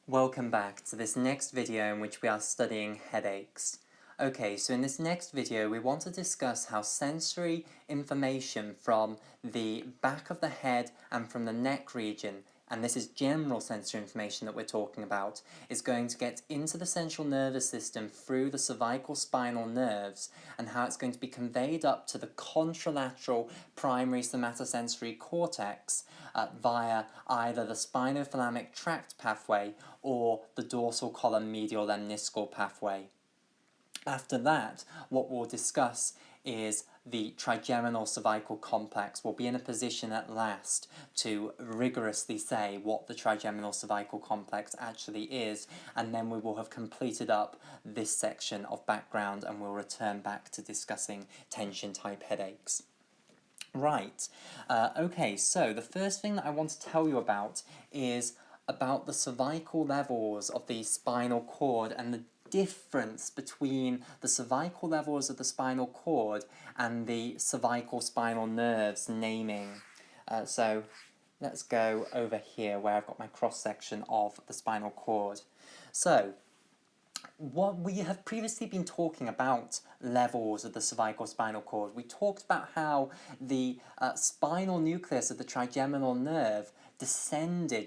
Welcome back to this next video in which we are studying headaches. Okay, so in this next video we want to discuss how sensory information from the back of the head and from the neck region, and this is general sensory information that we're talking about, is going to get into the central nervous system through the cervical spinal nerves, and how it's going to be conveyed up to the contralateral primary somatosensory cortex via either the spinothalamic tract pathway or the dorsal column medial lemniscal pathway. After that, what we'll discuss is the trigeminal cervical complex. We'll be in a position at last to rigorously say what the trigeminal cervical complex actually is, and then we will have completed up this section of background and we'll return back to discussing tension type headaches. Right, okay, so the first thing that I want to tell you about is about the cervical levels of the spinal cord and the difference between the cervical levels of the spinal cord and the cervical spinal nerves naming. So let's go over here where I've got my cross section of the spinal cord. So what we have previously been talking about levels of the cervical spinal cord. We talked about how the spinal nucleus of the trigeminal nerve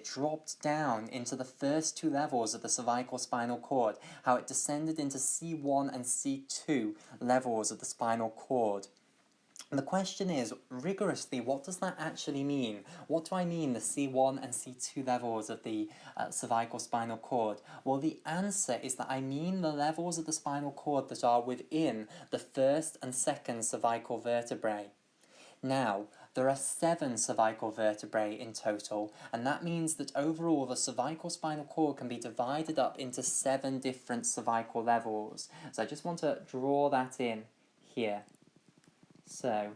dropped down into the first two levels of the cervical spinal cord, how it descended into C1 and C2 levels of the spinal cord. And the question is, rigorously, what does that actually mean? What do I mean, the C1 and C2 levels of the cervical spinal cord? Well, the answer is that I mean the levels of the spinal cord that are within the first and second cervical vertebrae. Now, there are 7 cervical vertebrae in total, and that means that overall the cervical spinal cord can be divided up into 7 different cervical levels. So I just want to draw that in here. So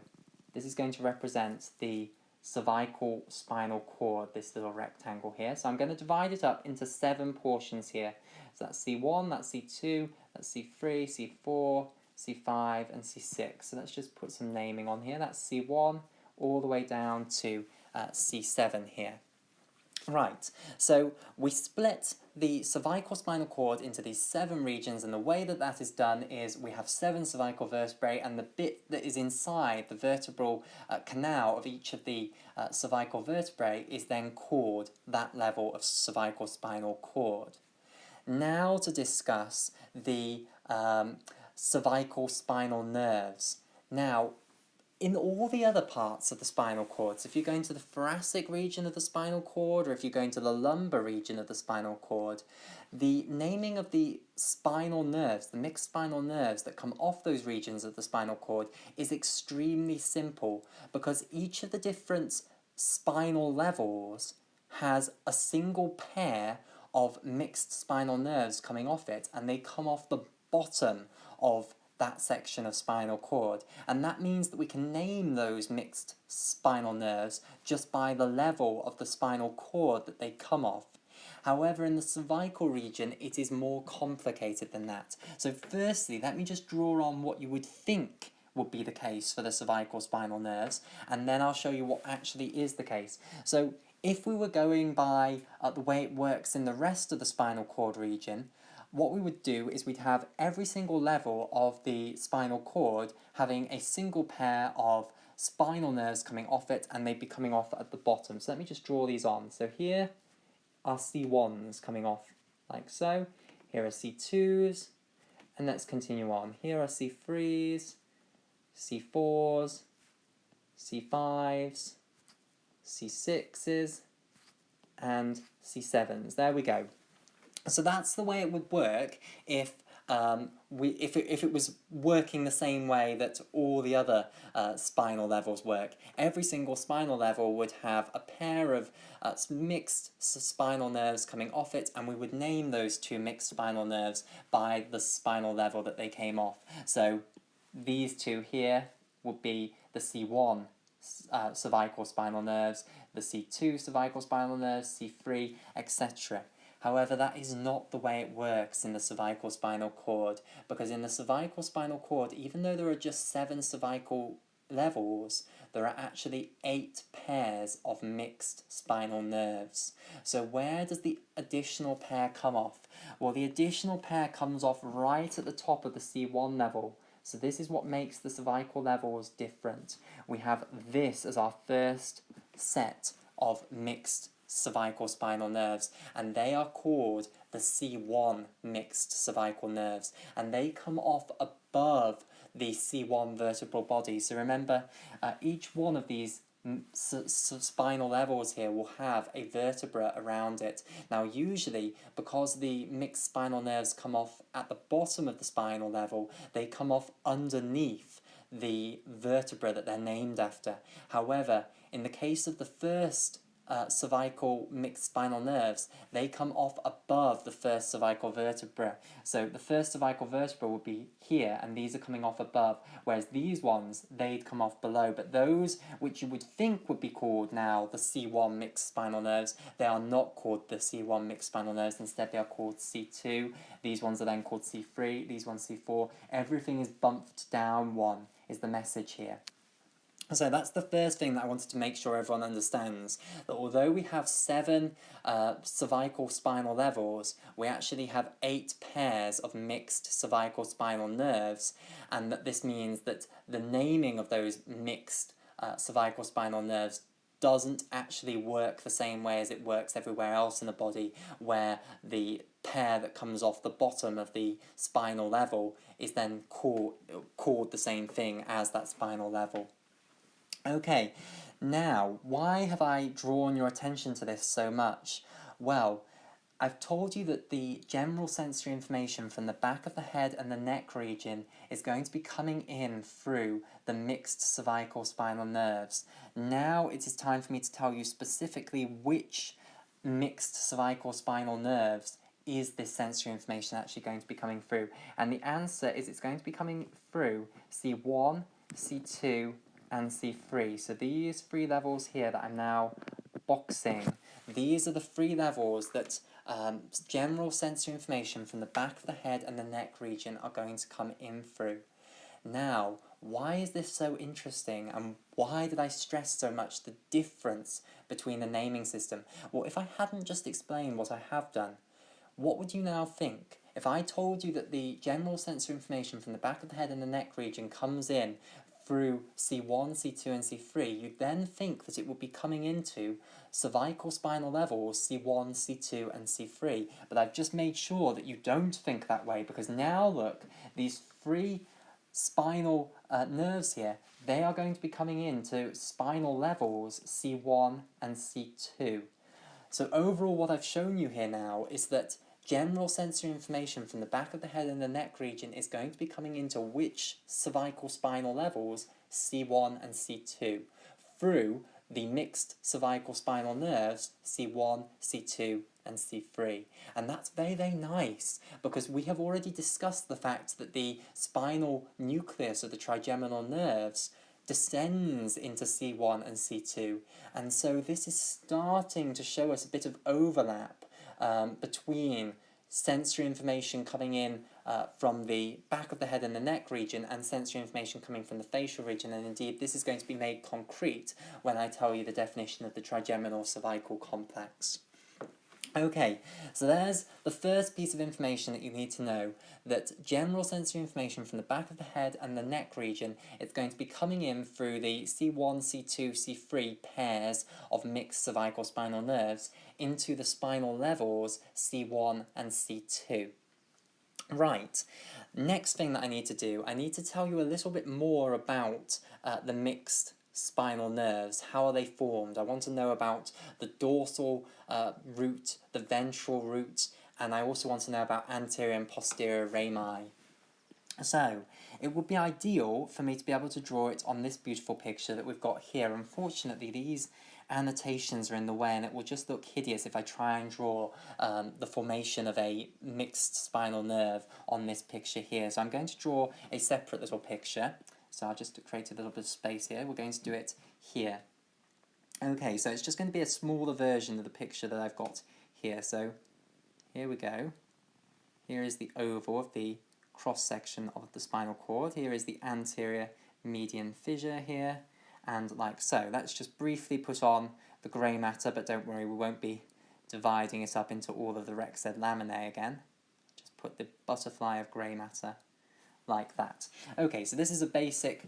this is going to represent the cervical spinal cord, this little rectangle here. So I'm going to divide it up into 7 portions here. So that's C1, that's C2, that's C3, C4, C5, and C6. So let's just put some naming on here. That's C1 all the way down to C7 here. Right, so we split the cervical spinal cord into these 7 regions, and the way that that is done is we have 7 cervical vertebrae, and the bit that is inside the vertebral canal of each of the cervical vertebrae is then called that level of cervical spinal cord. Now to discuss the cervical spinal nerves. Now, in all the other parts of the spinal cord, so if you're going to the thoracic region of the spinal cord, or if you're going to the lumbar region of the spinal cord, the naming of the spinal nerves, the mixed spinal nerves that come off those regions of the spinal cord, is extremely simple, because each of the different spinal levels has a single pair of mixed spinal nerves coming off it, and they come off the bottom of that section of spinal cord, and that means that we can name those mixed spinal nerves just by the level of the spinal cord that they come off. However, in the cervical region, it is more complicated than that. So firstly, let me just draw on what you would think would be the case for the cervical spinal nerves, and then I'll show you what actually is the case. So if we were going by the way it works in the rest of the spinal cord region, what we would do is we'd have every single level of the spinal cord having a single pair of spinal nerves coming off it, and they'd be coming off at the bottom. So let me just draw these on. So here are C1s coming off like so. Here are C2s, and let's continue on. Here are C3s, C4s, C5s, C6s, and C7s. There we go. So that's the way it would work if it was working the same way that all the other spinal levels work. Every single spinal level would have a pair of mixed spinal nerves coming off it, and we would name those 2 mixed spinal nerves by the spinal level that they came off. So these 2 here would be the C1 cervical spinal nerves, the C2 cervical spinal nerves, C3, etc. However, that is not the way it works in the cervical spinal cord, because in the cervical spinal cord, even though there are just 7 cervical levels, there are actually 8 pairs of mixed spinal nerves. So where does the additional pair come off? Well, the additional pair comes off right at the top of the C1 level. So this is what makes the cervical levels different. We have this as our first set of mixed cervical spinal nerves, and they are called the C1 mixed cervical nerves, and they come off above the C1 vertebral body. So remember, each one of these spinal levels here will have a vertebra around it. Now usually, because the mixed spinal nerves come off at the bottom of the spinal level, they come off underneath the vertebra that they're named after. However, in the case of the first cervical mixed spinal nerves, they come off above the first cervical vertebra. So the first cervical vertebra would be here, and these are coming off above, whereas these ones, they'd come off below. But those which you would think would be called now the C1 mixed spinal nerves, they are not called the C1 mixed spinal nerves. Instead, they are called C2. These ones are then called C3, these ones C4. Everything is bumped down one, is the message here. So that's the first thing that I wanted to make sure everyone understands, that although we have 7 cervical spinal levels, we actually have 8 pairs of mixed cervical spinal nerves, and that this means that the naming of those mixed cervical spinal nerves doesn't actually work the same way as it works everywhere else in the body, where the pair that comes off the bottom of the spinal level is then called the same thing as that spinal level. Okay, now, why have I drawn your attention to this so much? Well, I've told you that the general sensory information from the back of the head and the neck region is going to be coming in through the mixed cervical spinal nerves. Now it is time for me to tell you specifically which mixed cervical spinal nerves is this sensory information actually going to be coming through. And the answer is it's going to be coming through C1, C2, and C3. So these 3 levels here that I'm now boxing, these are the 3 levels that general sensory information from the back of the head and the neck region are going to come in through. Now, why is this so interesting, and why did I stress so much the difference between the naming system? Well, if I hadn't just explained what I have done, what would you now think? If I told you that the general sensory information from the back of the head and the neck region comes in through C1, C2, and C3, you'd then think that it would be coming into cervical spinal levels C1, C2, and C3. But I've just made sure that you don't think that way, because now look, these 3 spinal nerves here, they are going to be coming into spinal levels C1 and C2. So overall, what I've shown you here now is that general sensory information from the back of the head and the neck region is going to be coming into which cervical spinal levels, C1 and C2, through the mixed cervical spinal nerves, C1, C2, and C3. And that's very, very nice, because we have already discussed the fact that the spinal nucleus of the trigeminal nerves descends into C1 and C2, and so this is starting to show us a bit of overlap between sensory information coming in from the back of the head and the neck region and sensory information coming from the facial region, and indeed this is going to be made concrete when I tell you the definition of the trigeminal cervical complex. Okay, so there's the first piece of information that you need to know, that general sensory information from the back of the head and the neck region is going to be coming in through the C1, C2, C3 pairs of mixed cervical spinal nerves into the spinal levels C1 and C2. Right, next thing that I need to do, I need to tell you a little bit more about the mixed spinal nerves. How are they formed? I want to know about the dorsal root, the ventral root, and I also want to know about anterior and posterior rami. So, it would be ideal for me to be able to draw it on this beautiful picture that we've got here. Unfortunately, these annotations are in the way, and it will just look hideous if I try and draw the formation of a mixed spinal nerve on this picture here. So I'm going to draw a separate little picture. So I'll just create a little bit of space here. We're going to do it here. Okay, so it's just going to be a smaller version of the picture that I've got here. So here we go. Here is the oval of the cross-section of the spinal cord. Here is the anterior median fissure here, and like so. Let's just briefly put on the grey matter, but don't worry, we won't be dividing it up into all of the rexed laminae again. Just put the butterfly of grey matter like that. Okay, so this is a basic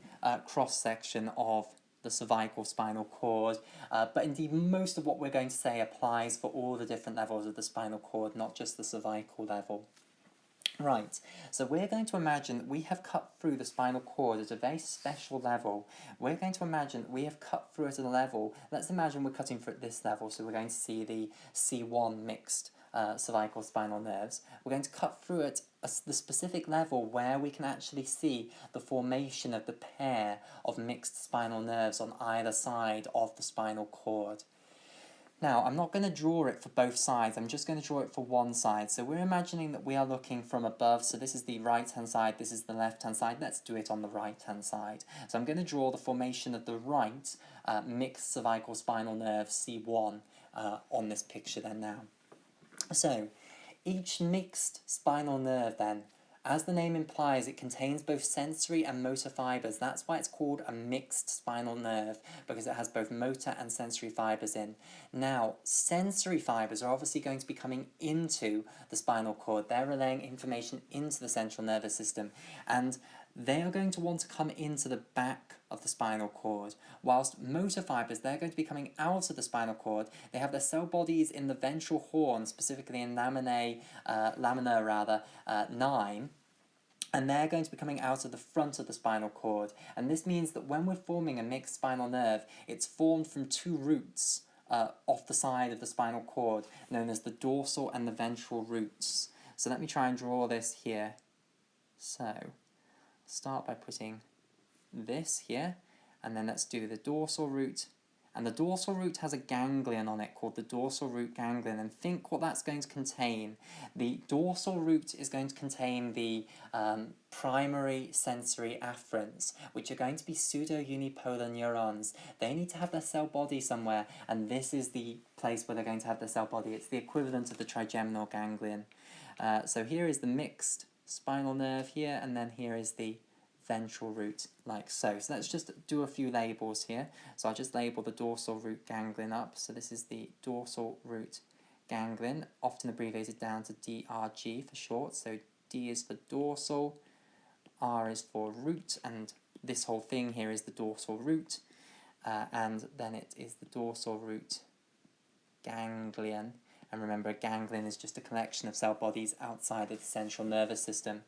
cross-section of the cervical spinal cord, but indeed most of what we're going to say applies for all the different levels of the spinal cord, not just the cervical level. Right, so we're going to imagine that we have cut through the spinal cord at a very special level. We're going to imagine that we have cut through it at a level, let's imagine we're cutting through at this level, so we're going to see the C1 mixed cervical spinal nerves. We're going to cut through it at the specific level where we can actually see the formation of the pair of mixed spinal nerves on either side of the spinal cord. Now, I'm not going to draw it for both sides, I'm just going to draw it for one side. So we're imagining that we are looking from above, so this is the right-hand side, this is the left-hand side. Let's do it on the right-hand side. So I'm going to draw the formation of the right mixed cervical spinal nerve, C1, on this picture then now. So, each mixed spinal nerve then, as the name implies, it contains both sensory and motor fibres. That's why it's called a mixed spinal nerve, because it has both motor and sensory fibres in. Now, sensory fibres are obviously going to be coming into the spinal cord. They're relaying information into the central nervous system, and they are going to want to come into the back of the spinal cord, whilst motor fibres, they're going to be coming out of the spinal cord. They have their cell bodies in the ventral horn, specifically in lamina 9, and they're going to be coming out of the front of the spinal cord. And this means that when we're forming a mixed spinal nerve, it's formed from two roots off the side of the spinal cord, known as the dorsal and the ventral roots. So let me try and draw this here. So, start by putting this here, and then let's do the dorsal root, and the dorsal root has a ganglion on it called the dorsal root ganglion, and think what that's going to contain. The dorsal root is going to contain the primary sensory afferents, which are going to be pseudo-unipolar neurons. They need to have their cell body somewhere, and this is the place where they're going to have their cell body. It's the equivalent of the trigeminal ganglion. So here is the mixed spinal nerve here, and then here is the ventral root, like so. So let's just do a few labels here. So I'll just label the dorsal root ganglion up. So this is the dorsal root ganglion, often abbreviated down to DRG for short. So D is for dorsal, R is for root, and this whole thing here is the dorsal root, and then it is the dorsal root ganglion. And remember, a ganglion is just a collection of cell bodies outside of the central nervous system.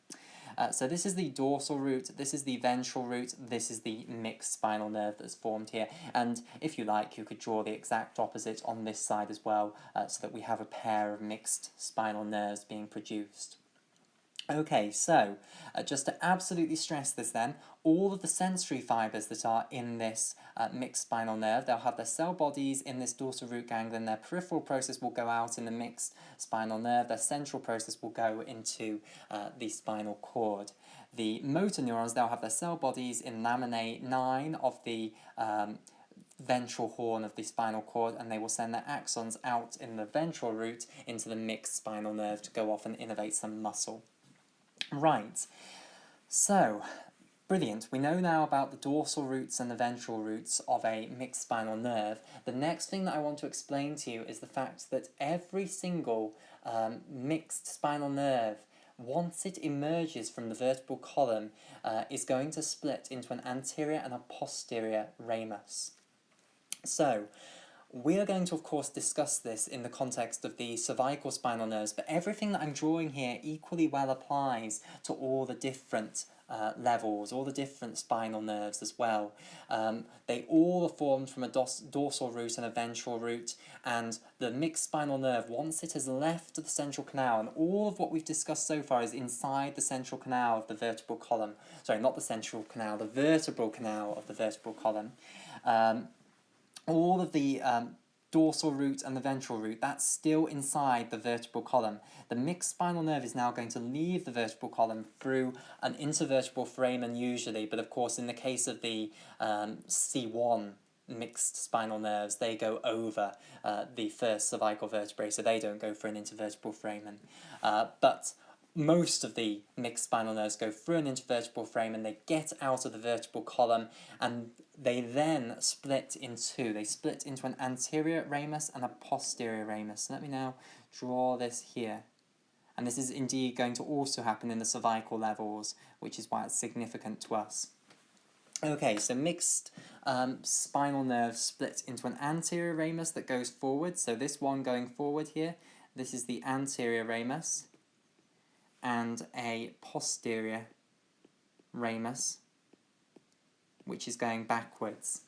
So this is the dorsal root, this is the ventral root, this is the mixed spinal nerve that's formed here. And if you like, you could draw the exact opposite on this side as well, so that we have a pair of mixed spinal nerves being produced. Okay, so just to absolutely stress this then, all of the sensory fibres that are in this mixed spinal nerve, they'll have their cell bodies in this dorsal root ganglion. Their peripheral process will go out in the mixed spinal nerve. Their central process will go into the spinal cord. The motor neurons, they'll have their cell bodies in lamina 9 of the ventral horn of the spinal cord, and they will send their axons out in the ventral root into the mixed spinal nerve to go off and innervate some muscle. Right, so, brilliant. We know now about the dorsal roots and the ventral roots of a mixed spinal nerve. The next thing that I want to explain to you is the fact that every single mixed spinal nerve, once it emerges from the vertebral column, is going to split into an anterior and a posterior ramus. So, we are going to, of course, discuss this in the context of the cervical spinal nerves, but everything that I'm drawing here equally well applies to all the different levels, all the different spinal nerves as well. They all are formed from a dorsal root and a ventral root, and the mixed spinal nerve, once it has left the central canal, and all of what we've discussed so far is inside the central canal of the vertebral column, sorry, not the central canal, the vertebral canal of the vertebral column, all of the dorsal root and the ventral root, that's still inside the vertebral column. The mixed spinal nerve is now going to leave the vertebral column through an intervertebral foramen usually, but of course in the case of the C1 mixed spinal nerves, they go over the first cervical vertebrae, so they don't go for an intervertebral foramen. But most of the mixed spinal nerves go through an intervertebral frame and they get out of the vertebral column, and they then split in two. They split into an anterior ramus and a posterior ramus. So let me now draw this here. And this is indeed going to also happen in the cervical levels, which is why it's significant to us. Okay, so mixed spinal nerves split into an anterior ramus that goes forward. So this one going forward here, this is the anterior ramus, and a posterior ramus, which is going backwards.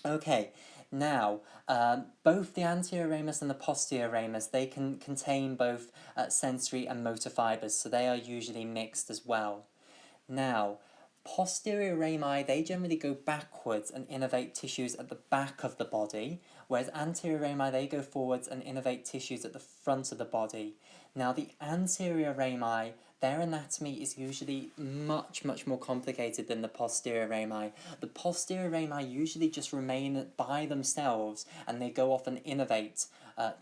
Okay, now, both the anterior ramus and the posterior ramus, they can contain both sensory and motor fibres, so they are usually mixed as well. Now, posterior rami, they generally go backwards and innervate tissues at the back of the body, whereas anterior rami, they go forwards and innervate tissues at the front of the body. Now, the anterior rami, their anatomy is usually much more complicated than the posterior rami. The posterior rami usually just remain by themselves and they go off and innervate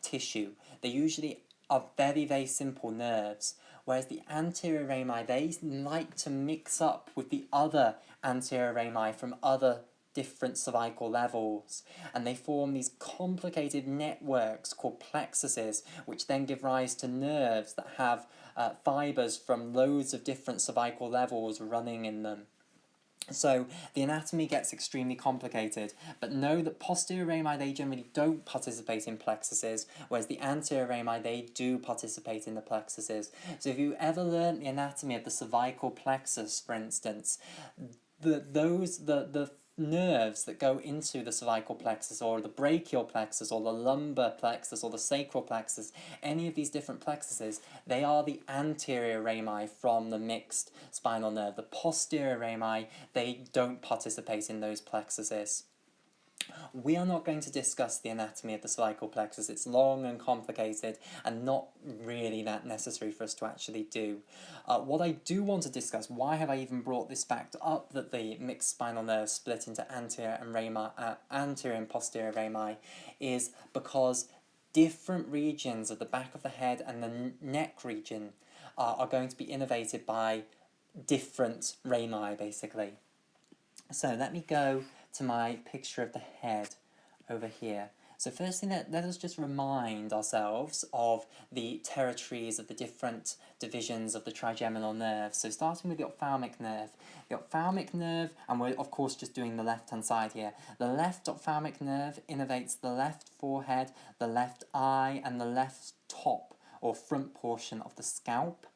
tissue. They usually are very simple nerves, whereas the anterior rami, they like to mix up with the other anterior rami from other different cervical levels, and they form these complicated networks called plexuses, which then give rise to nerves that have fibres from loads of different cervical levels running in them. So the anatomy gets extremely complicated, but know that posterior rami, they generally don't participate in plexuses, whereas the anterior rami, they do participate in the plexuses. So if you ever learnt the anatomy of the cervical plexus, for instance, the nerves that go into the cervical plexus, or the brachial plexus, or the lumbar plexus, or the sacral plexus, any of these different plexuses, they are the anterior rami from the mixed spinal nerve. The posterior rami, they don't participate in those plexuses. We are not going to discuss the anatomy of the cervical plexus. It's long and complicated and not really that necessary for us to actually do. What I do want to discuss, why have I even brought this fact up, that the mixed spinal nerves split into anterior and posterior rami, is because different regions of the back of the head and the neck region are going to be innervated by different rami, basically. So let me go to my picture of the head over here. So firstly, let us just remind ourselves of the territories of the different divisions of the trigeminal nerve. So starting with the ophthalmic nerve. The ophthalmic nerve, and we're of course just doing the left-hand side here. The left ophthalmic nerve innervates the left forehead, the left eye, and the left top or front portion of the scalp.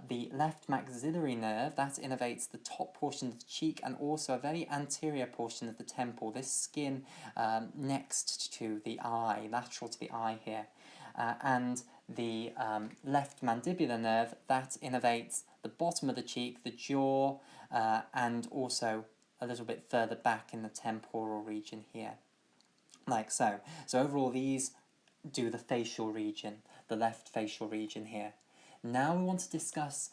The left maxillary nerve, that innervates the top portion of the cheek and also a very anterior portion of the temple, this skin next to the eye, lateral to the eye here. And the left mandibular nerve, that innervates the bottom of the cheek, the jaw, and also a little bit further back in the temporal region here, like so. So overall, these do the facial region, the left facial region here. Now we want to discuss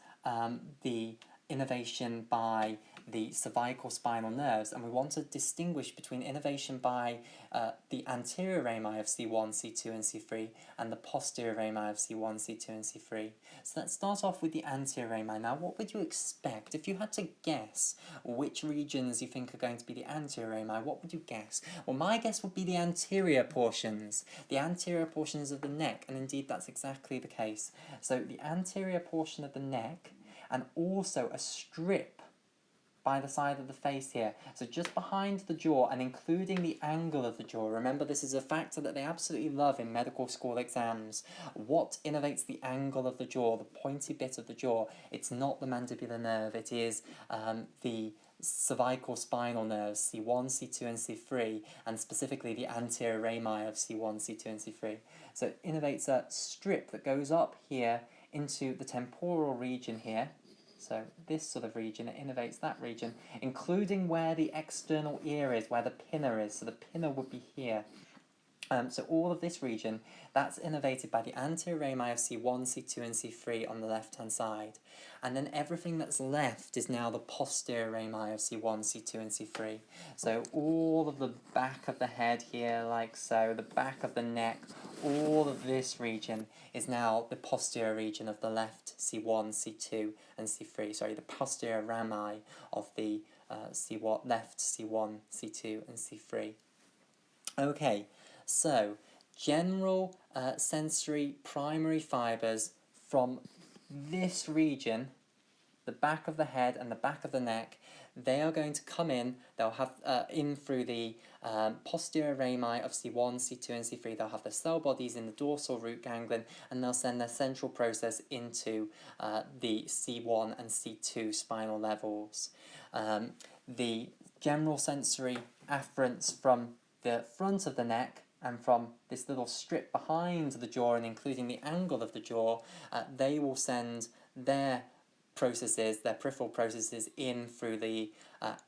the innervation by the cervical spinal nerves, and we want to distinguish between innervation by the anterior rami of C1, C2, and C3, and the posterior rami of C1, C2, and C3. So let's start off with the anterior rami. Now, what would you expect? If you had to guess which regions you think are going to be the anterior rami, what would you guess? Well, my guess would be the anterior portions of the neck, and indeed that's exactly the case. So the anterior portion of the neck, and also a strip by the side of the face here. So just behind the jaw and including the angle of the jaw. Remember, this is a factor that they absolutely love in medical school exams. What innervates the angle of the jaw, the pointy bit of the jaw? It's not the mandibular nerve, it is the cervical spinal nerves, C1, C2, and C3, and specifically the anterior rami of C1, C2, and C3. So it innervates a strip that goes up here into the temporal region here. So this sort of region, it innervates that region, including where the external ear is, where the pinna is. So the pinna would be here. So all of this region, that's innervated by the anterior rami of C1, C2, and C3 on the left-hand side. And then everything that's left is now the posterior rami of C1, C2, and C3. So all of the back of the head here, like so, the back of the neck, all of this region is now the posterior region of the left C1, C2, and C3. Sorry, the posterior rami of the left C1, C2, and C3. Okay, so general sensory primary fibres from this region, the back of the head and the back of the neck, they are going to come in, they'll have in through the posterior rami of C1, C2 and C3, they'll have their cell bodies in the dorsal root ganglion, and they'll send their central process into the C1 and C2 spinal levels. The general sensory afferents from the front of the neck and from this little strip behind the jaw and including the angle of the jaw, they will send their processes, their peripheral processes, in through the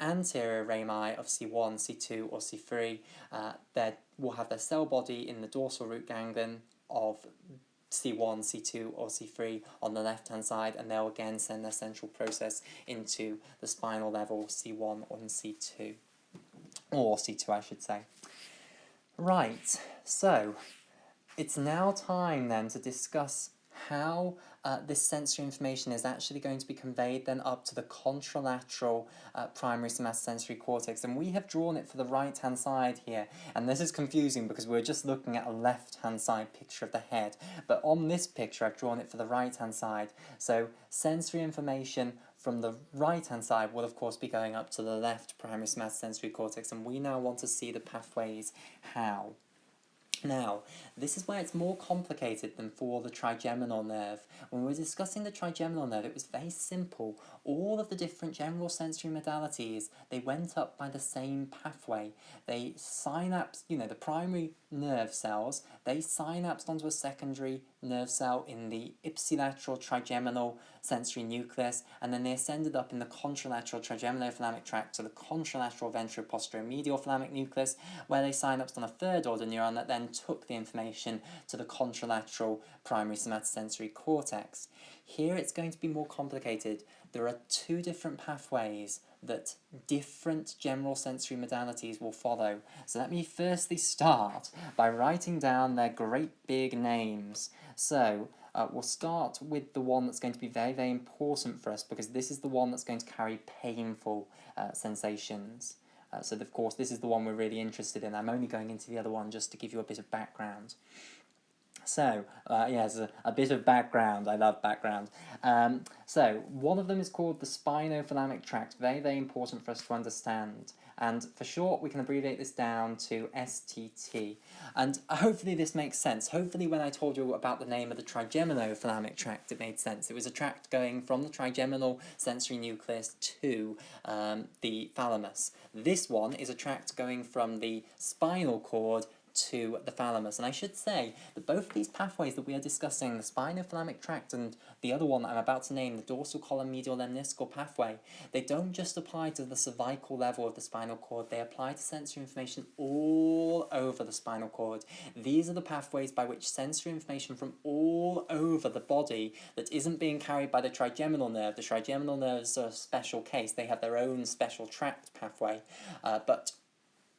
anterior rami of C1, C2 or C3. They will have their cell body in the dorsal root ganglion of C1, C2 or C3 on the left hand side, and they'll again send their central process into the spinal level C1 and C2, or C2 I should say. Right, so it's now time then to discuss how this sensory information is actually going to be conveyed then up to the contralateral primary somatosensory cortex, and we have drawn it for the right hand side here, and this is confusing because we're just looking at a left hand side picture of the head, but on this picture I've drawn it for the right hand side. So sensory information from the right hand side will of course be going up to the left primary somatosensory cortex, and we now want to see the pathways how. Now, this is where it's more complicated than for the trigeminal nerve. When we were discussing the trigeminal nerve, it was very simple. All of the different general sensory modalities, they went up by the same pathway. They synapsed, the primary nerve cells, they synapsed onto a secondary nerve cell in the ipsilateral trigeminal sensory nucleus, and then they ascended up in the contralateral trigeminothalamic tract to the contralateral ventroposteromedial thalamic nucleus, where they synapsed on a third order neuron that then took the information to the contralateral primary somatosensory cortex. Here it's going to be more complicated. There are two different pathways that different general sensory modalities will follow. So let me firstly start by writing down their great big names. So we'll start with the one that's going to be very, very important for us, because this is the one that's going to carry painful sensations. So of course this is the one we're really interested in. I'm only going into the other one just to give you a bit of background. So, yes, a bit of background. I love background. So, one of them is called the spinothalamic tract. Very, very important for us to understand. And for short, we can abbreviate this down to STT. And hopefully this makes sense. Hopefully when I told you about the name of the trigeminothalamic tract, it made sense. It was a tract going from the trigeminal sensory nucleus to the thalamus. This one is a tract going from the spinal cord to the thalamus. And I should say that both of these pathways that we are discussing, the spinothalamic tract and the other one that I'm about to name, the dorsal column medial lemniscal pathway, they don't just apply to the cervical level of the spinal cord, they apply to sensory information all over the spinal cord. These are the pathways by which sensory information from all over the body that isn't being carried by the trigeminal nerve. The trigeminal nerves are a special case, they have their own special tract pathway, but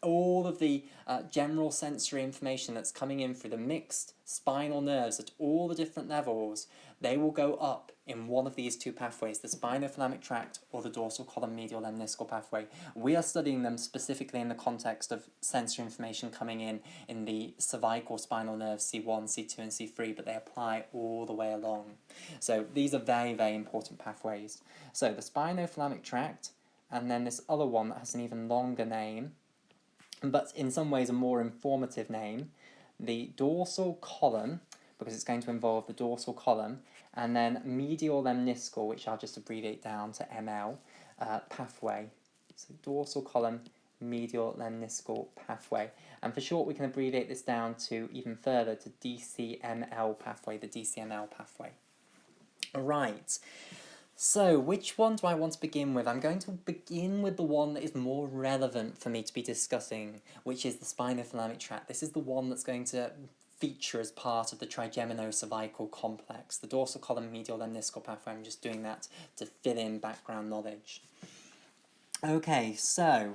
all of the general sensory information that's coming in through the mixed spinal nerves at all the different levels, they will go up in one of these two pathways, the spinothalamic tract or the dorsal column medial lemniscal pathway. We are studying them specifically in the context of sensory information coming in the cervical spinal nerves C1, C2 and C3, but they apply all the way along. So these are very, very important pathways. So the spinothalamic tract, and then this other one that has an even longer name, but in some ways a more informative name, the dorsal column, because it's going to involve the dorsal column, and then medial lemniscal, which I'll just abbreviate down to ML, pathway. So dorsal column, medial lemniscal pathway. And for short, we can abbreviate this down to even further to DCML pathway, the DCML pathway. Right. So, which one do I want to begin with? I'm going to begin with the one that is more relevant for me to be discussing, which is the spinothalamic tract. This is the one that's going to feature as part of the trigeminocervical complex, the dorsal column medial lemniscal pathway. I'm just doing that to fill in background knowledge. Okay, so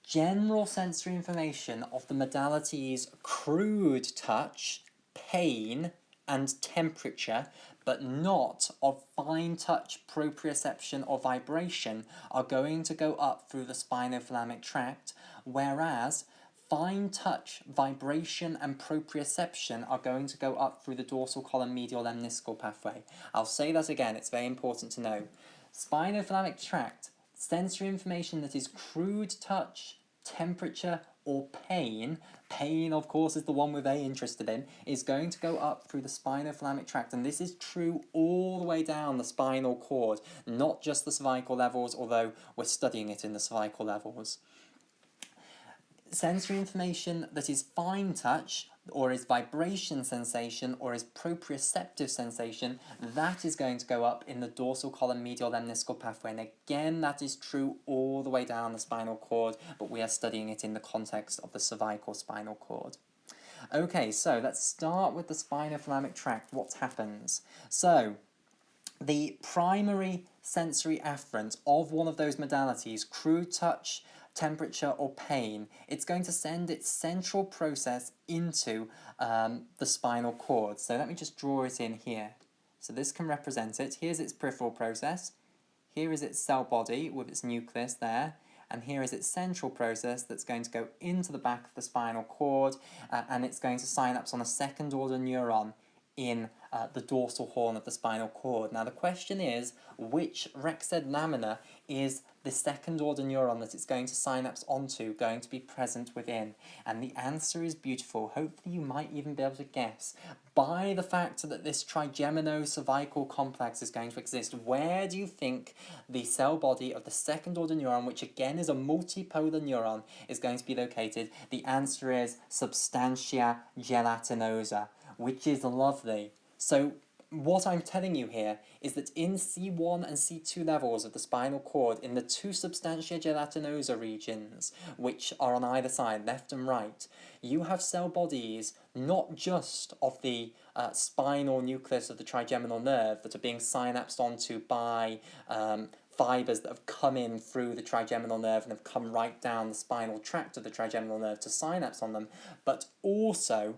general sensory information of the modalities crude touch, pain, and temperature, but not of fine touch, proprioception, or vibration, are going to go up through the spinothalamic tract, whereas fine touch, vibration, and proprioception are going to go up through the dorsal column medial lemniscal pathway. I'll say that again, it's very important to know. Spinothalamic tract, sensory information that is crude touch, temperature, or pain, pain of course is the one we're very interested in, is going to go up through the spinothalamic tract, and this is true all the way down the spinal cord, not just the cervical levels, although we're studying it in the cervical levels. Sensory information that is fine touch, or is vibration sensation, or is proprioceptive sensation, that is going to go up in the dorsal column medial lemniscal pathway. And again, that is true all the way down the spinal cord, but we are studying it in the context of the cervical spinal cord. Okay, so let's start with the spinothalamic tract. What happens? So, the primary sensory afferent of one of those modalities, crude touch, temperature, or pain, it's going to send its central process into the spinal cord. So let me just draw it in here. So this can represent it. Here's its peripheral process. Here is its cell body with its nucleus there. And here is its central process that's going to go into the back of the spinal cord, and it's going to synapse on a second order neuron in the dorsal horn of the spinal cord. Now the question is, which rexed lamina is the second order neuron that it's going to synapse onto going to be present within? And the answer is beautiful. Hopefully you might even be able to guess by the fact that this trigemino-cervical complex is going to exist. Where do you think the cell body of the second order neuron, which again is a multipolar neuron, is going to be located? The answer is substantia gelatinosa, which is lovely. So what I'm telling you here is that in C1 and C2 levels of the spinal cord, in the two substantia gelatinosa regions, which are on either side, left and right, you have cell bodies not just of the spinal nucleus of the trigeminal nerve that are being synapsed onto by fibers that have come in through the trigeminal nerve and have come right down the spinal tract of the trigeminal nerve to synapse on them, but also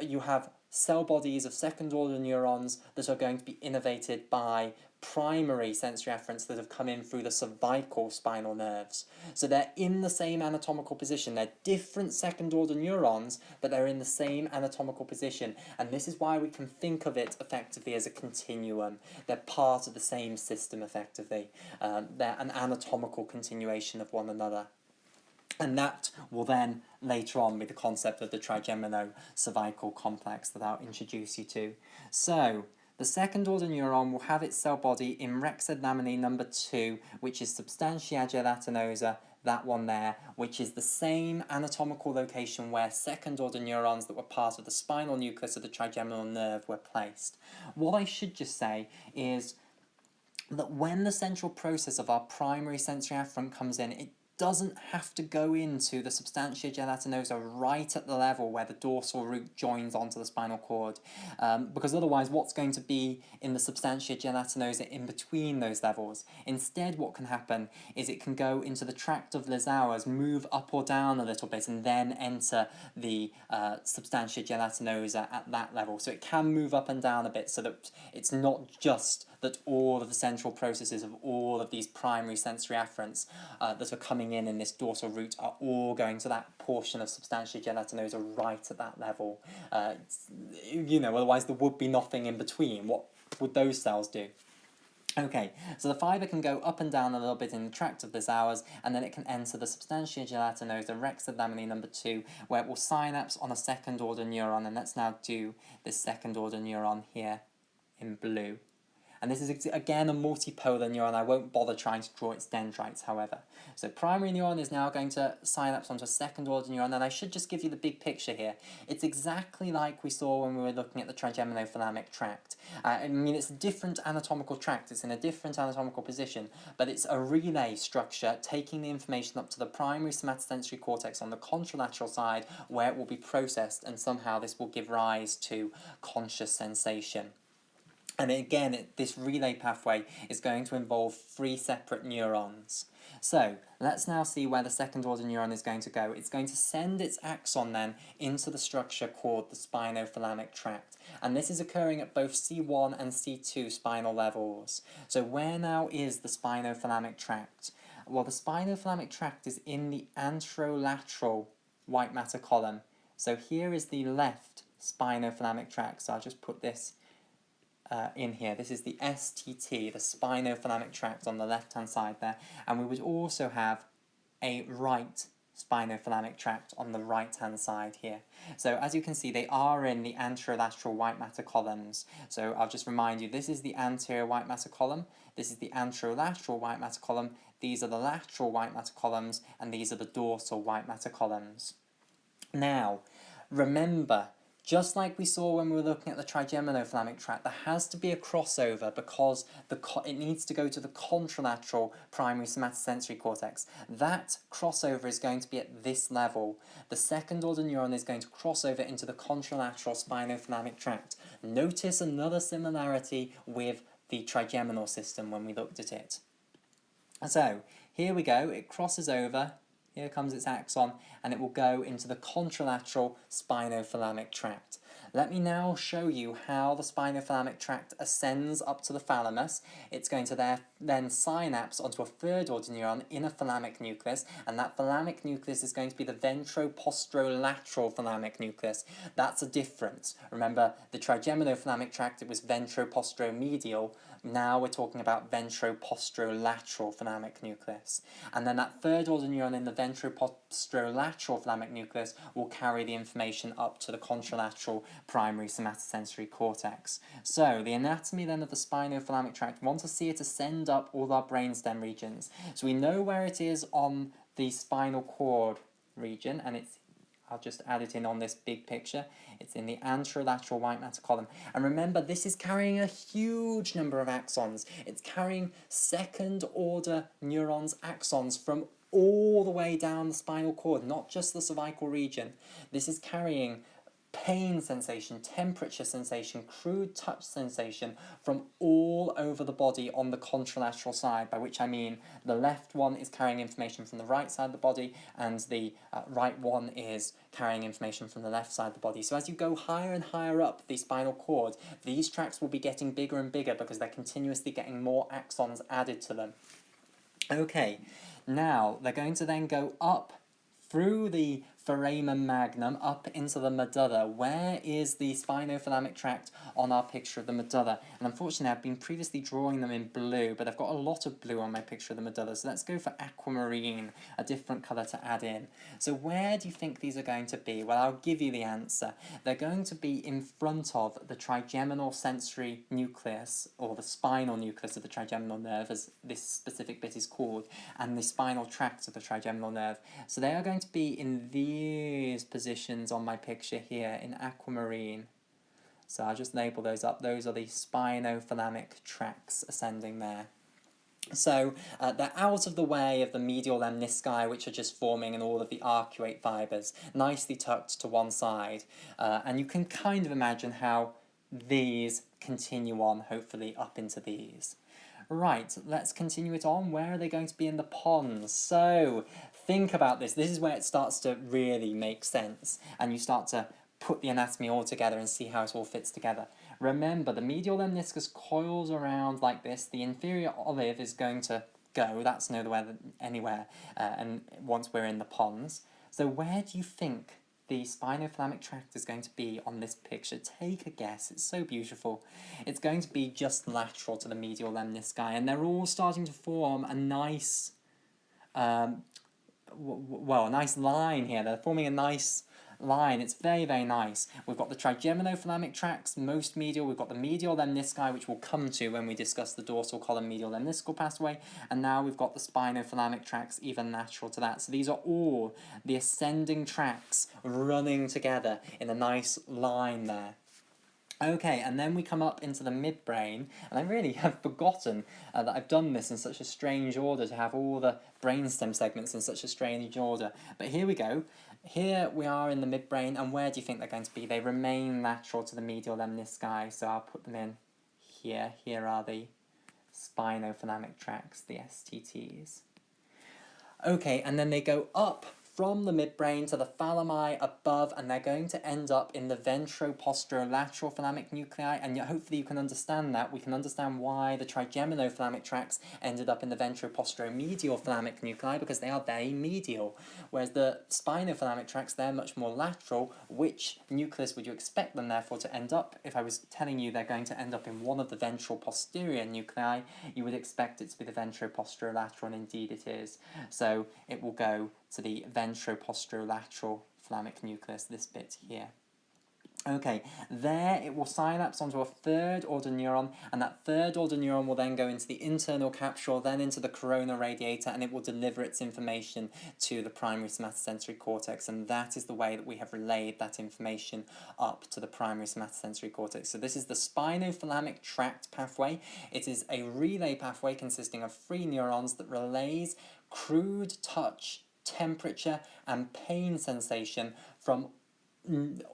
you have cell bodies of second order neurons that are going to be innervated by primary sensory afferents that have come in through the cervical spinal nerves. So they're in the same anatomical position. They're different second order neurons, but they're in the same anatomical position. And this is why we can think of it effectively as a continuum. They're part of the same system effectively. They're an anatomical continuation of one another. And that will then later on be the concept of the trigemino-cervical complex that I'll introduce you to. So, the second order neuron will have its cell body in rexed laminae number 2, which is substantia gelatinosa, that one there, which is the same anatomical location where second order neurons that were part of the spinal nucleus of the trigeminal nerve were placed. What I should just say is that when the central process of our primary sensory afferent comes in, it doesn't have to go into the substantia gelatinosa right at the level where the dorsal root joins onto the spinal cord, because otherwise what's going to be in the substantia gelatinosa in between those levels? Instead, what can happen is it can go into the tract of Lizauer's, move up or down a little bit, and then enter the substantia gelatinosa at that level. So it can move up and down a bit so that it's not just that all of the central processes of all of these primary sensory afferents that are coming in this dorsal root are all going to that portion of substantia gelatinosa right at that level. Otherwise there would be nothing in between. What would those cells do? Okay, so the fibre can go up and down a little bit in the tract of Lizauer's, and then it can enter the substantia gelatinosa rexed laminae number 2, where it will synapse on a second order neuron, and let's now do this second order neuron here in blue. And this is, again, a multipolar neuron. I won't bother trying to draw its dendrites, however. So primary neuron is now going to synapse onto a second order neuron, and I should just give you the big picture here. It's exactly like we saw when we were looking at the trigeminothalamic tract. It's a different anatomical tract. It's in a different anatomical position, but it's a relay structure taking the information up to the primary somatosensory cortex on the contralateral side, where it will be processed, and somehow this will give rise to conscious sensation. And again, this relay pathway is going to involve 3 separate neurons. So let's now see where the second order neuron is going to go. It's going to send its axon then into the structure called the spinothalamic tract. And this is occurring at both C1 and C2 spinal levels. So where now is the spinothalamic tract? Well, the spinothalamic tract is in the anterolateral white matter column. So here is the left spinothalamic tract. So I'll just put this in here. This is the STT, the spinothalamic tract on the left-hand side there. And we would also have a right spinothalamic tract on the right-hand side here. So as you can see, they are in the anterolateral white matter columns. So I'll just remind you, this is the anterior white matter column, this is the anterolateral white matter column, these are the lateral white matter columns, and these are the dorsal white matter columns. Now, remember, just like we saw when we were looking at the trigeminothalamic tract, there has to be a crossover because it needs to go to the contralateral primary somatosensory cortex. That crossover is going to be at this level. The second order neuron is going to cross over into the contralateral spinothalamic tract. Notice another similarity with the trigeminal system when we looked at it. So, here we go, it crosses over. Here comes its axon, and it will go into the contralateral spinothalamic tract. Let me now show you how the spinothalamic tract ascends up to the thalamus. It's going to then synapse onto a third order neuron in a thalamic nucleus, and that thalamic nucleus is going to be the ventroposterolateral thalamic nucleus. That's a difference. Remember, the trigeminothalamic tract, it was ventroposteromedial. Now we're talking about ventroposterolateral thalamic nucleus. And then that third order neuron in the ventroposterolateral thalamic nucleus will carry the information up to the contralateral primary somatosensory cortex. So the anatomy then of the spinothalamic tract, we want to see it ascend up all our brainstem regions. So we know where it is on the spinal cord region, and I'll just add it in on this big picture. It's in the anterolateral white matter column. And remember, this is carrying a huge number of axons. It's carrying second order neurons, axons, from all the way down the spinal cord, not just the cervical region. This is carrying pain sensation, temperature sensation, crude touch sensation from all over the body on the contralateral side, by which I mean the left one is carrying information from the right side of the body, and the right one is carrying information from the left side of the body. So as you go higher and higher up the spinal cord, these tracts will be getting bigger and bigger because they're continuously getting more axons added to them. Okay, now they're going to then go up through the foramen magnum up into the medulla. Where is the spinothalamic tract on our picture of the medulla? And unfortunately, I've been previously drawing them in blue, but I've got a lot of blue on my picture of the medulla, so let's go for aquamarine, a different colour to add in. So where do you think these are going to be? Well, I'll give you the answer. They're going to be in front of the trigeminal sensory nucleus, or the spinal nucleus of the trigeminal nerve, as this specific bit is called, and the spinal tract of the trigeminal nerve. So they are going to be in these positions on my picture here in aquamarine. So I'll just label those up. Those are the spinothalamic tracts ascending there. So they're out of the way of the medial lemnisci, which are just forming, and all of the arcuate fibres, nicely tucked to one side. And you can kind of imagine how these continue on, hopefully, up into these. Right, let's continue it on. Where are they going to be in the pons? So, think about this. This is where it starts to really make sense, and you start to put the anatomy all together and see how it all fits together. Remember, the medial lemniscus coils around like this. The inferior olive is going to go. That's nowhere anywhere, and once we're in the pons. So where do you think the spinothalamic tract is going to be on this picture? Take a guess. It's so beautiful. It's going to be just lateral to the medial lemnisci, and they're all starting to form a nice, a nice line here. They're forming a nice line. It's very, very nice. We've got the trigeminothalamic tracts, most medial. We've got the medial lemnisci, which we'll come to when we discuss the dorsal column medial lemniscal pathway. And now we've got the spinothalamic tracts, even lateral to that. So these are all the ascending tracts running together in a nice line there. Okay, and then we come up into the midbrain, and I really have forgotten that I've done this in such a strange order, to have all the brainstem segments in such a strange order. But here we go. Here we are in the midbrain, and where do you think they're going to be? They remain lateral to the medial lemnisci, so I'll put them in here. Here are the spinothalamic tracts, the STTs. Okay, and then they go up from the midbrain to the thalami above, and they're going to end up in the ventroposterolateral thalamic nuclei, and hopefully you can understand that. We can understand why the trigeminothalamic tracts ended up in the ventroposteromedial thalamic nuclei, because they are very medial, whereas the spinothalamic tracts, they're much more lateral. Which nucleus would you expect them, therefore, to end up? If I was telling you they're going to end up in one of the ventral posterior nuclei, you would expect it to be the ventroposterolateral, and indeed it is. So it will go to the ventroposterolateral thalamic nucleus, this bit here. Okay, there it will synapse onto a third order neuron, and that third order neuron will then go into the internal capsule, then into the corona radiator, and it will deliver its information to the primary somatosensory cortex, and that is the way that we have relayed that information up to the primary somatosensory cortex. So this is the spinothalamic tract pathway. It is a relay pathway consisting of 3 neurons that relays crude touch, temperature, and pain sensation from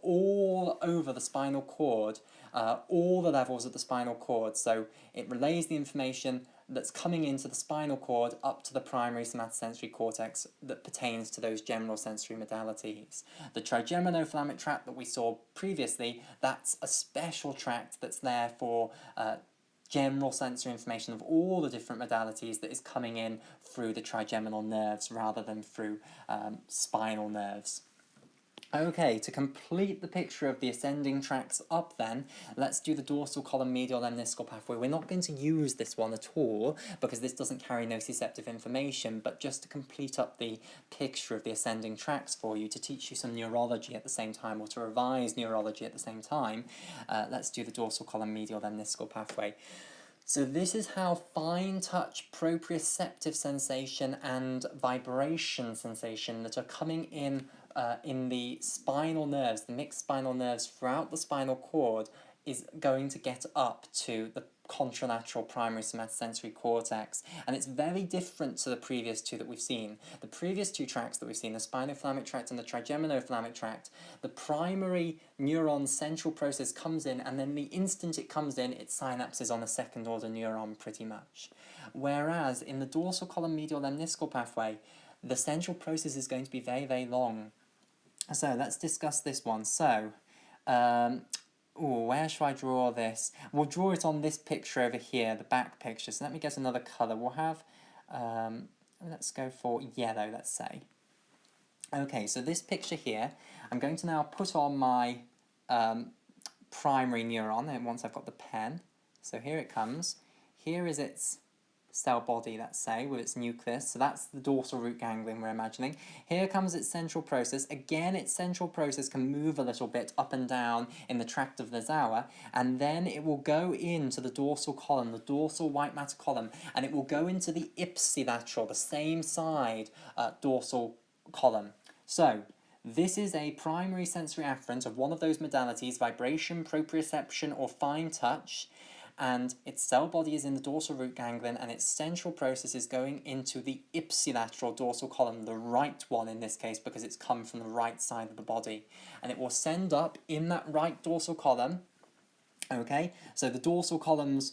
all over the spinal cord, all the levels of the spinal cord. So it relays the information that's coming into the spinal cord up to the primary somatosensory cortex that pertains to those general sensory modalities. The trigeminothalamic tract that we saw previously, that's a special tract that's there for general sensory information of all the different modalities that is coming in through the trigeminal nerves rather than through spinal nerves. Okay, to complete the picture of the ascending tracts up then, let's do the dorsal column medial lemniscal pathway. We're not going to use this one at all because this doesn't carry nociceptive information, but just to complete up the picture of the ascending tracts for you, to teach you some neurology at the same time, or to revise neurology at the same time, let's do the dorsal column medial lemniscal pathway. So this is how fine touch, proprioceptive sensation and vibration sensation that are coming in the spinal nerves, the mixed spinal nerves throughout the spinal cord, is going to get up to the contralateral primary somatosensory cortex. And it's very different to the previous two that we've seen. The previous two tracts that we've seen, the spinothalamic tract and the trigeminothalamic tract, the primary neuron central process comes in, and then the instant it comes in, it synapses on a second order neuron pretty much. Whereas in the dorsal column medial lemniscal pathway, the central process is going to be very, very long. So let's discuss this one. So, where shall I draw this? We'll draw it on this picture over here, the back picture. So let me get another colour. We'll have, let's go for yellow, let's say. Okay, so this picture here, I'm going to now put on my primary neuron, and once I've got the pen. So here it comes. Here is its cell body, let's say, with its nucleus. So that's the dorsal root ganglion we're imagining. Here comes its central process. Again, its central process can move a little bit up and down in the tract of Lazawa, and then it will go into the dorsal column, the dorsal white matter column, and it will go into the ipsilateral, the same side dorsal column. So this is a primary sensory afferent of one of those modalities, vibration, proprioception, or fine touch, and its cell body is in the dorsal root ganglion, and its central process is going into the ipsilateral dorsal column, the right one in this case, because it's come from the right side of the body. And it will send up in that right dorsal column, okay? So the dorsal columns,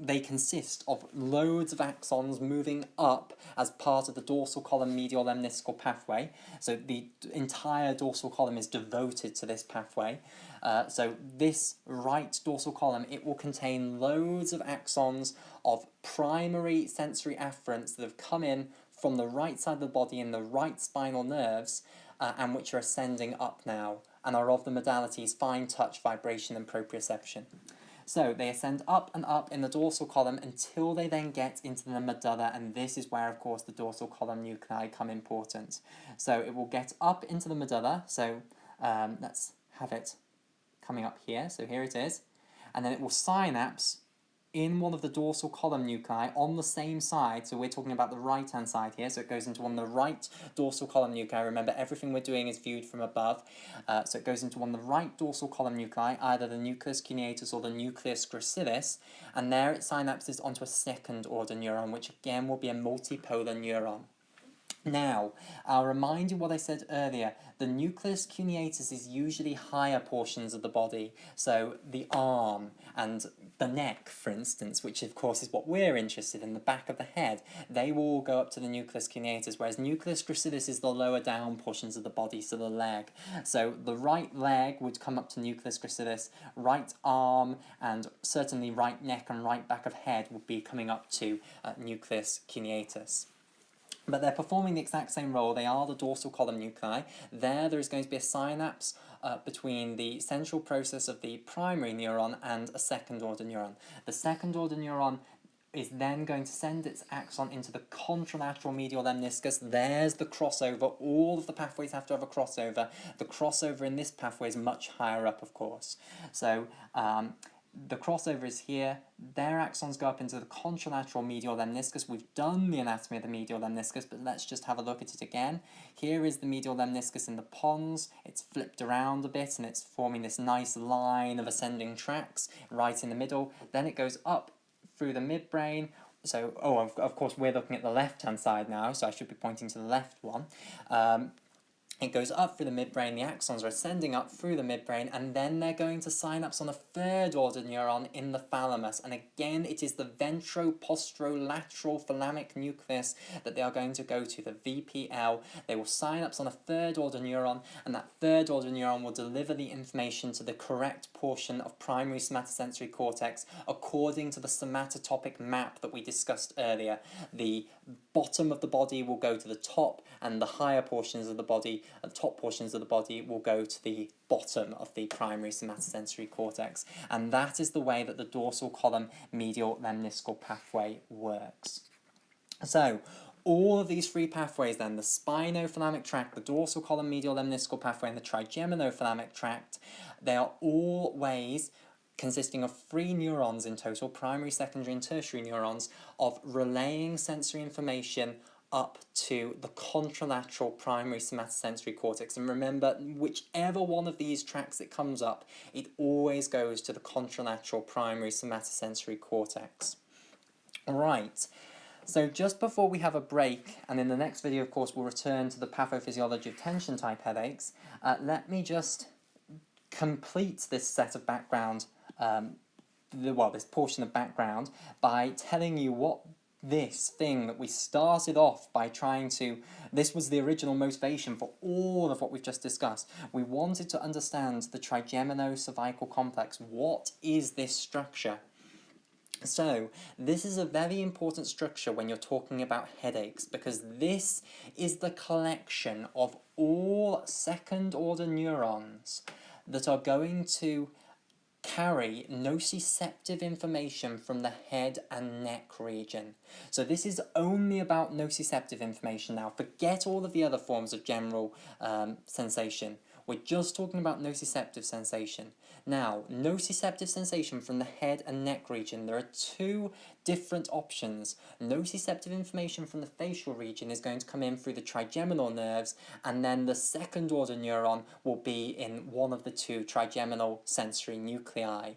they consist of loads of axons moving up as part of the dorsal column medial lemniscal pathway. So the entire dorsal column is devoted to this pathway. So this right dorsal column, it will contain loads of axons of primary sensory afferents that have come in from the right side of the body in the right spinal nerves, and which are ascending up now, and are of the modalities fine touch, vibration, and proprioception. So they ascend up and up in the dorsal column until they then get into the medulla, and this is where, of course, the dorsal column nuclei come important. So it will get up into the medulla, so let's have it coming up here, so here it is, and then it will synapse in one of the dorsal column nuclei on the same side. So we're talking about the right hand side here, so it goes into one of the right dorsal column nuclei. Remember, everything we're doing is viewed from above, so it goes into one of the right dorsal column nuclei, either the nucleus cuneatus or the nucleus gracilis, and there it synapses onto a second order neuron, which again will be a multipolar neuron. Now, I'll remind you what I said earlier. The nucleus cuneatus is usually higher portions of the body, so the arm and the neck, for instance, which of course is what we're interested in, the back of the head, they will all go up to the nucleus cuneatus, whereas nucleus gracilis is the lower down portions of the body, so the leg. So the right leg would come up to nucleus gracilis, right arm and certainly right neck and right back of head would be coming up to nucleus cuneatus. But they're performing the exact same role. They are the dorsal column nuclei. There is going to be a synapse between the central process of the primary neuron and a second order neuron. The second order neuron is then going to send its axon into the contralateral medial lemniscus. There's the crossover. All of the pathways have to have a crossover. The crossover in this pathway is much higher up, of course. So the crossover is here. Their axons go up into the contralateral medial lemniscus. We've done the anatomy of the medial lemniscus, but let's just have a look at it again. Here is the medial lemniscus in the pons. It's flipped around a bit and it's forming this nice line of ascending tracts right in the middle. Then it goes up through the midbrain. So, of course, we're looking at the left-hand side now, so I should be pointing to the left one. It goes up through the midbrain, the axons are ascending up through the midbrain, and then they're going to synapse on a third order neuron in the thalamus. And again, it is the ventroposterolateral thalamic nucleus that they are going to go to, the VPL. They will synapse on a third order neuron, and that third order neuron will deliver the information to the correct portion of primary somatosensory cortex according to the somatotopic map that we discussed earlier. The bottom of the body will go to the top, and the higher portions of the body, the top portions of the body, will go to the bottom of the primary somatosensory cortex. And that is the way that the dorsal column medial lemniscal pathway works. So, all of these three pathways then, the spinothalamic tract, the dorsal column medial lemniscal pathway, and the trigeminothalamic tract, they are all ways consisting of 3 neurons in total, primary, secondary, and tertiary neurons, of relaying sensory information up to the contralateral primary somatosensory cortex. And remember, whichever one of these tracks it comes up, it always goes to the contralateral primary somatosensory cortex. Right. So just before we have a break, and in the next video, of course, we'll return to the pathophysiology of tension-type headaches, let me just complete this set of background, this portion of background, by telling you what this thing that we started off by trying to, this was the original motivation for all of what we've just discussed. We wanted to understand the trigemino-cervical complex. What is this structure? So, this is a very important structure when you're talking about headaches, because this is the collection of all second-order neurons that are going to carry nociceptive information from the head and neck region. So this is only about nociceptive information now. Forget all of the other forms of general sensation. We're just talking about nociceptive sensation. Now, nociceptive sensation from the head and neck region, there are 2 different options. Nociceptive information from the facial region is going to come in through the trigeminal nerves, and then the second order neuron will be in one of the 2 trigeminal sensory nuclei.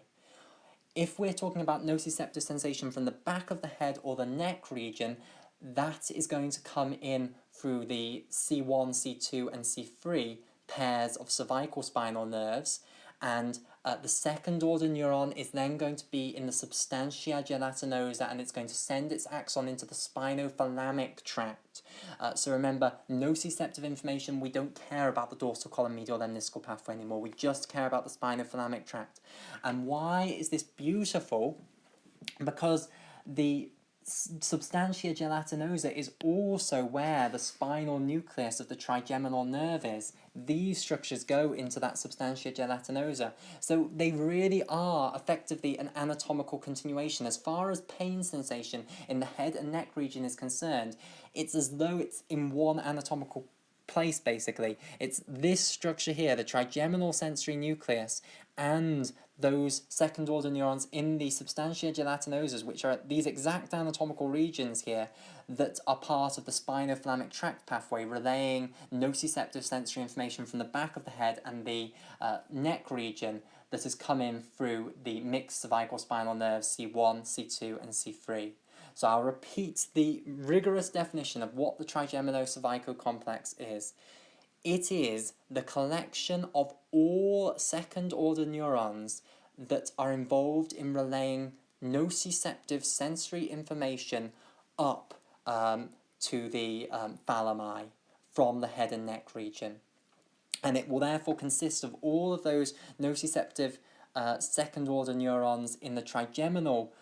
If we're talking about nociceptive sensation from the back of the head or the neck region, that is going to come in through the C1, C2, and C3 pairs of cervical spinal nerves, and the second order neuron is then going to be in the substantia gelatinosa, and it's going to send its axon into the spinothalamic tract. So remember, nociceptive information, we don't care about the dorsal column medial lemniscal pathway anymore. We just care about the spinothalamic tract. And why is this beautiful? Because the substantia gelatinosa is also where the spinal nucleus of the trigeminal nerve is. These structures go into that substantia gelatinosa. So they really are effectively an anatomical continuation. As far as pain sensation in the head and neck region is concerned, it's as though it's in one anatomical place, basically. It's this structure here, the trigeminal sensory nucleus, and those second order neurons in the substantia gelatinosas, which are these exact anatomical regions here that are part of the spinothalamic tract pathway, relaying nociceptive sensory information from the back of the head and the neck region that has come in through the mixed cervical spinal nerves C1, C2, and C3. So I'll repeat the rigorous definition of what the trigeminocervical complex is. It is the collection of all second-order neurons that are involved in relaying nociceptive sensory information up to the thalami from the head and neck region. And it will therefore consist of all of those nociceptive second-order neurons in the trigeminal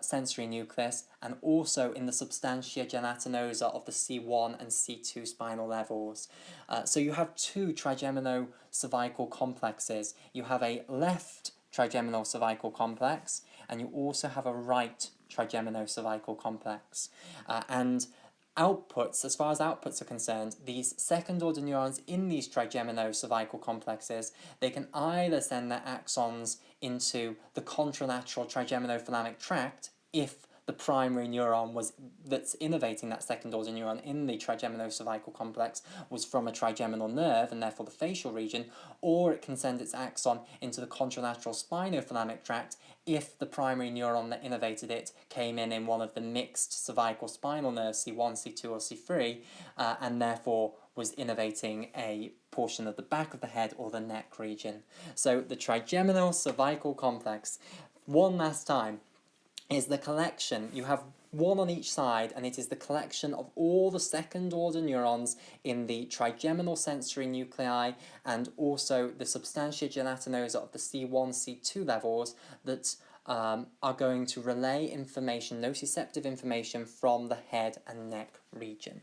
sensory nucleus, and also in the substantia gelatinosa of the C1 and C2 spinal levels. So you have two trigeminocervical complexes. You have a left trigeminocervical complex, and you also have a right trigeminocervical complex. And outputs, as far as outputs are concerned, these second-order neurons in these trigeminocervical complexes, they can either send their axons into the contralateral trigeminothalamic tract if the primary neuron that's innervating that second-order neuron in the trigeminocervical complex was from a trigeminal nerve, and therefore the facial region, or it can send its axon into the contralateral spinothalamic tract if the primary neuron that innervated it came in one of the mixed cervical spinal nerves, C1, C2, or C3, and therefore was innervating a portion of the back of the head or the neck region. So the trigeminal cervical complex, one last time, is the collection. You have one on each side, and it is the collection of all the second-order neurons in the trigeminal sensory nuclei and also the substantia gelatinosa of the C1, C2 levels that are going to relay information, nociceptive information, from the head and neck region.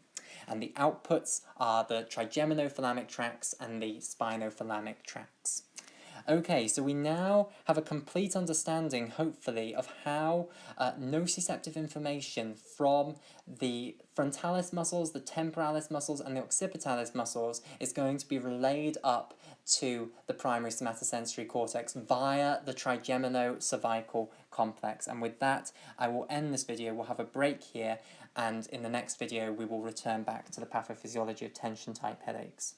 And the outputs are the trigeminothalamic tracts and the spinothalamic tracts. Okay, so we now have a complete understanding, hopefully, of how nociceptive information from the frontalis muscles, the temporalis muscles, and the occipitalis muscles is going to be relayed up to the primary somatosensory cortex via the trigeminocervical complex. And with that, I will end this video. We'll have a break here, and in the next video, we will return back to the pathophysiology of tension-type headaches.